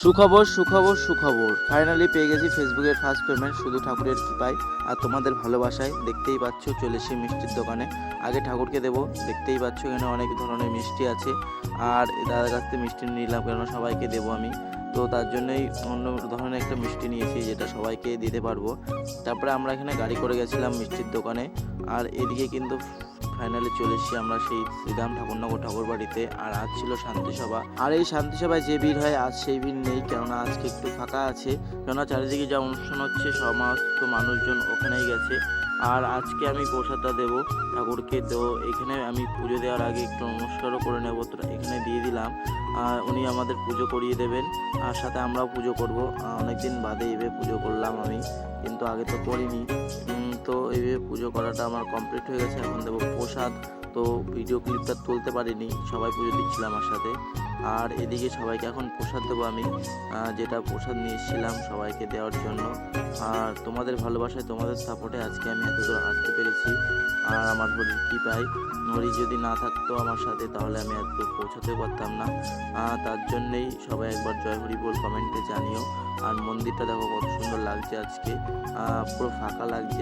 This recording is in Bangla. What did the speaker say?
সুখবর সুখবর সুখবর, ফাইনালি পেয়ে গেছি ফেসবুকের ফার্স্ট পেমেন্ট, শুধু ঠাকুরের কৃপায় আর তোমাদের ভালোবাসায়। দেখতেই পাচ্ছ চলে এসে মিষ্টির দোকানে, আগে ঠাকুরকে দেবো। দেখতেই পাচ্ছ এখানে অনেক ধরনের মিষ্টি আছে, আর দাদার কাছ থেকে মিষ্টি নিলাম কেন সবাইকে দেবো আমি, তো তার জন্যই অন্য ধরনের একটা মিষ্টি নিয়েছি যেটা সবাইকে দিতে পারবো। তারপরে আমরা এখানে গাড়ি করে গেছিলাম মিষ্টির দোকানে, আর এদিকে কিন্তু ফাইনালি চলে এসেছি আমরা সেই শ্রীরাম ঠাকুরনগর ঠাকুর বাড়িতে। আর আজ ছিল শান্তি সভা, আর এই শান্তি সভায় যে ভিড় হয় আজ সেই ভিড় নেই, কেননা আজকে একটু ফাঁকা আছে, কেননা চারিদিকে যা অনুষ্ঠান হচ্ছে সমস্ত মানুষজন ওখানেই গেছে। আর আজকে আমি প্রসাদটা দেবো ঠাকুরকে, তো এখানে আমি পুজো দেওয়ার আগে একটু নমস্কারও করে নেবো, তো এখানে দিয়ে দিলাম। উনি আমাদের পুজো করিয়ে দেবেন, আর সাথে আমরাও পুজো করব। অনেকদিন বাদে এভাবে পুজো করলাম আমি, কিন্তু আগে তো করিনি। তো এইভাবে পুজো করাটা আমার কমপ্লিট হয়ে গেছে। এখন দেবো প্রসাদ, তো ভিডিও ক্লিপটা তুলতে পারিনি, সবাই পুজো দিচ্ছিল আমার সাথে। আর এদিকে সবাইকে এখন প্রসাদ দেবো আমি, যেটা প্রসাদ নিয়ে এসেছিলাম সবাইকে দেওয়ার জন্য। আর তোমাদের ভালোবাসায় তোমাদের সাপোর্টে আজকে আমি এত দূর আসতে পেরেছি, আর আমার হরির কৃপায়। হরি যদি না থাকতো আমার সাথে তাহলে আমি এত দূর পৌঁছাতে পারতাম না। তার জন্যেই সবাই একবার জয় হরি বল কমেন্টে জানিও। আর মন্দিরটা দেখো কত সুন্দর লাগছে আজকে, পুরো ফাঁকা লাগছে।